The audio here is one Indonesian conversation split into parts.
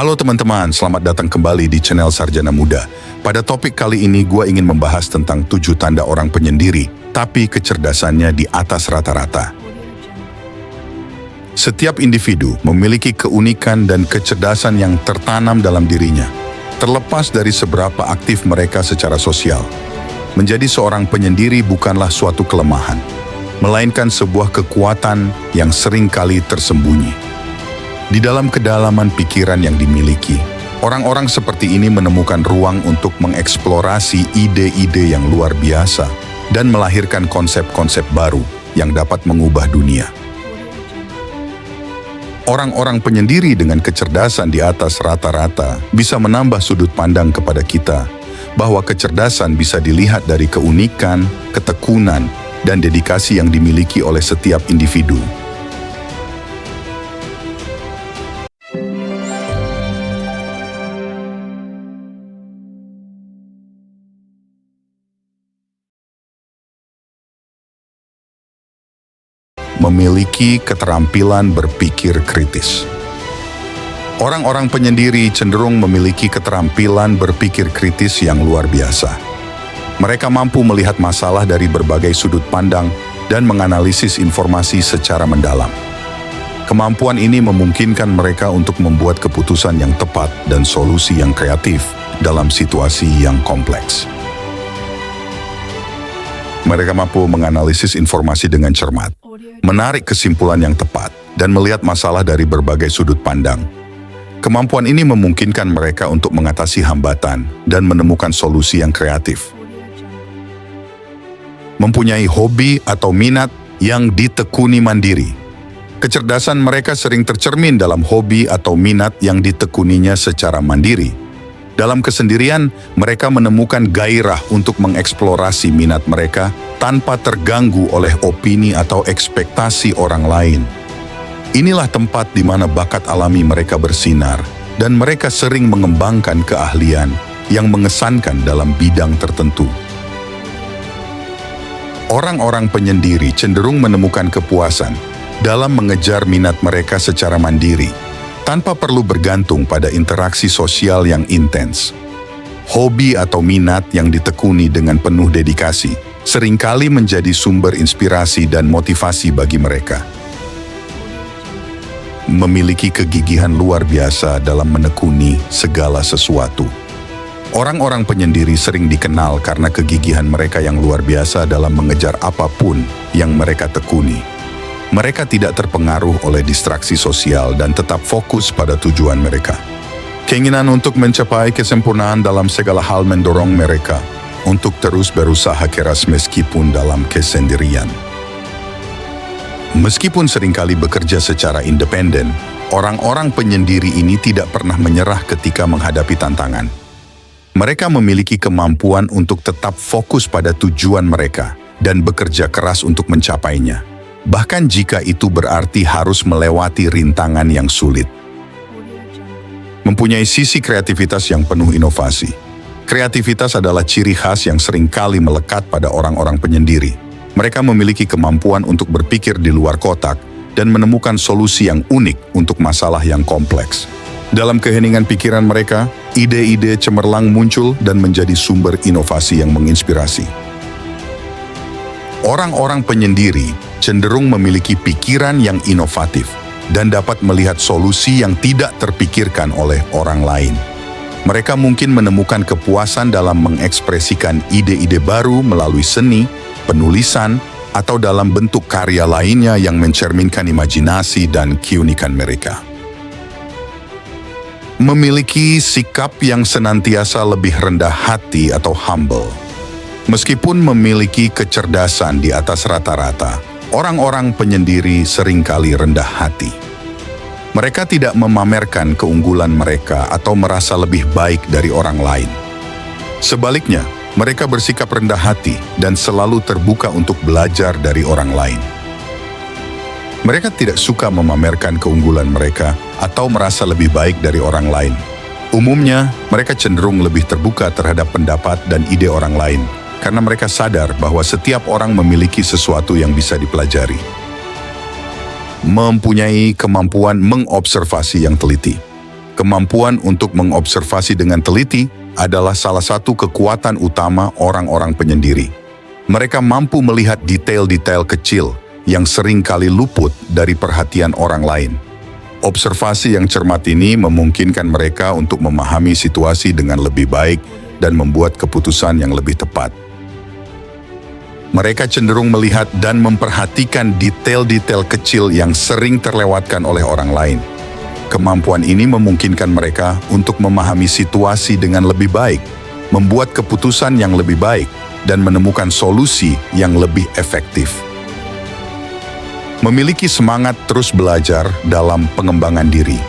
Halo teman-teman, selamat datang kembali di channel Sarjana Muda. Pada topik kali ini gue ingin membahas tentang 7 tanda orang penyendiri, tapi kecerdasannya di atas rata-rata. Setiap individu memiliki keunikan dan kecerdasan yang tertanam dalam dirinya, terlepas dari seberapa aktif mereka secara sosial. Menjadi seorang penyendiri bukanlah suatu kelemahan, melainkan sebuah kekuatan yang seringkali tersembunyi. Di dalam kedalaman pikiran yang dimiliki, orang-orang seperti ini menemukan ruang untuk mengeksplorasi ide-ide yang luar biasa dan melahirkan konsep-konsep baru yang dapat mengubah dunia. Orang-orang penyendiri dengan kecerdasan di atas rata-rata bisa menambah sudut pandang kepada kita bahwa kecerdasan bisa dilihat dari keunikan, ketekunan, dan dedikasi yang dimiliki oleh setiap individu. Memiliki keterampilan berpikir kritis. Orang-orang penyendiri cenderung memiliki keterampilan berpikir kritis yang luar biasa. Mereka mampu melihat masalah dari berbagai sudut pandang dan menganalisis informasi secara mendalam. Kemampuan ini memungkinkan mereka untuk membuat keputusan yang tepat dan solusi yang kreatif dalam situasi yang kompleks. Mereka mampu menganalisis informasi dengan cermat, menarik kesimpulan yang tepat, dan melihat masalah dari berbagai sudut pandang. Kemampuan ini memungkinkan mereka untuk mengatasi hambatan dan menemukan solusi yang kreatif. Mempunyai hobi atau minat yang ditekuni mandiri. Kecerdasan mereka sering tercermin dalam hobi atau minat yang ditekuninya secara mandiri. Dalam kesendirian, mereka menemukan gairah untuk mengeksplorasi minat mereka tanpa terganggu oleh opini atau ekspektasi orang lain. Inilah tempat di mana bakat alami mereka bersinar, dan mereka sering mengembangkan keahlian yang mengesankan dalam bidang tertentu. Orang-orang penyendiri cenderung menemukan kepuasan dalam mengejar minat mereka secara mandiri, tanpa perlu bergantung pada interaksi sosial yang intens. Hobi atau minat yang ditekuni dengan penuh dedikasi seringkali menjadi sumber inspirasi dan motivasi bagi mereka. Memiliki kegigihan luar biasa dalam menekuni segala sesuatu. Orang-orang penyendiri sering dikenal karena kegigihan mereka yang luar biasa dalam mengejar apapun yang mereka tekuni. Mereka tidak terpengaruh oleh distraksi sosial dan tetap fokus pada tujuan mereka. Keinginan untuk mencapai kesempurnaan dalam segala hal mendorong mereka untuk terus berusaha keras meskipun dalam kesendirian. Meskipun seringkali bekerja secara independen, orang-orang penyendiri ini tidak pernah menyerah ketika menghadapi tantangan. Mereka memiliki kemampuan untuk tetap fokus pada tujuan mereka dan bekerja keras untuk mencapainya. Bahkan jika itu berarti harus melewati rintangan yang sulit. Mempunyai sisi kreativitas yang penuh inovasi. Kreativitas adalah ciri khas yang seringkali melekat pada orang-orang penyendiri. Mereka memiliki kemampuan untuk berpikir di luar kotak dan menemukan solusi yang unik untuk masalah yang kompleks. Dalam keheningan pikiran mereka, ide-ide cemerlang muncul dan menjadi sumber inovasi yang menginspirasi. Orang-orang penyendiri cenderung memiliki pikiran yang inovatif dan dapat melihat solusi yang tidak terpikirkan oleh orang lain. Mereka mungkin menemukan kepuasan dalam mengekspresikan ide-ide baru melalui seni, penulisan, atau dalam bentuk karya lainnya yang mencerminkan imajinasi dan keunikan mereka. Memiliki sikap yang senantiasa lebih rendah hati atau humble. Meskipun memiliki kecerdasan di atas rata-rata, orang-orang penyendiri seringkali rendah hati. Mereka tidak memamerkan keunggulan mereka atau merasa lebih baik dari orang lain. Sebaliknya, mereka bersikap rendah hati dan selalu terbuka untuk belajar dari orang lain. Mereka tidak suka memamerkan keunggulan mereka atau merasa lebih baik dari orang lain. Umumnya, mereka cenderung lebih terbuka terhadap pendapat dan ide orang lain, karena mereka sadar bahwa setiap orang memiliki sesuatu yang bisa dipelajari. Mempunyai kemampuan mengobservasi yang teliti. Kemampuan untuk mengobservasi dengan teliti adalah salah satu kekuatan utama orang-orang penyendiri. Mereka mampu melihat detail-detail kecil yang sering kali luput dari perhatian orang lain. Observasi yang cermat ini memungkinkan mereka untuk memahami situasi dengan lebih baik dan membuat keputusan yang lebih tepat. Mereka cenderung melihat dan memperhatikan detail-detail kecil yang sering terlewatkan oleh orang lain. Kemampuan ini memungkinkan mereka untuk memahami situasi dengan lebih baik, membuat keputusan yang lebih baik, dan menemukan solusi yang lebih efektif. Memiliki semangat terus belajar dalam pengembangan diri.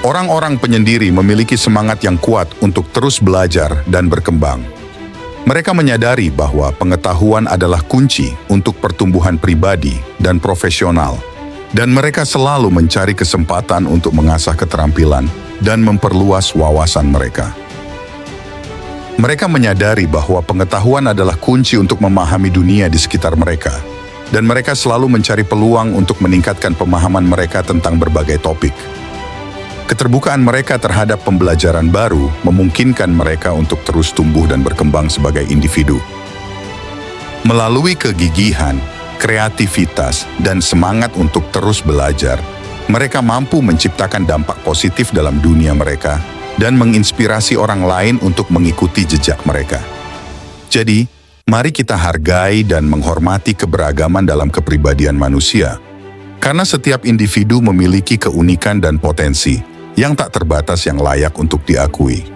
Orang-orang penyendiri memiliki semangat yang kuat untuk terus belajar dan berkembang. Mereka menyadari bahwa pengetahuan adalah kunci untuk pertumbuhan pribadi dan profesional, dan mereka selalu mencari kesempatan untuk mengasah keterampilan dan memperluas wawasan mereka. Mereka menyadari bahwa pengetahuan adalah kunci untuk memahami dunia di sekitar mereka, dan mereka selalu mencari peluang untuk meningkatkan pemahaman mereka tentang berbagai topik. Keterbukaan mereka terhadap pembelajaran baru memungkinkan mereka untuk terus tumbuh dan berkembang sebagai individu. Melalui kegigihan, kreativitas, dan semangat untuk terus belajar, mereka mampu menciptakan dampak positif dalam dunia mereka dan menginspirasi orang lain untuk mengikuti jejak mereka. Jadi, mari kita hargai dan menghormati keberagaman dalam kepribadian manusia, karena setiap individu memiliki keunikan dan potensi yang tak terbatas yang layak untuk diakui.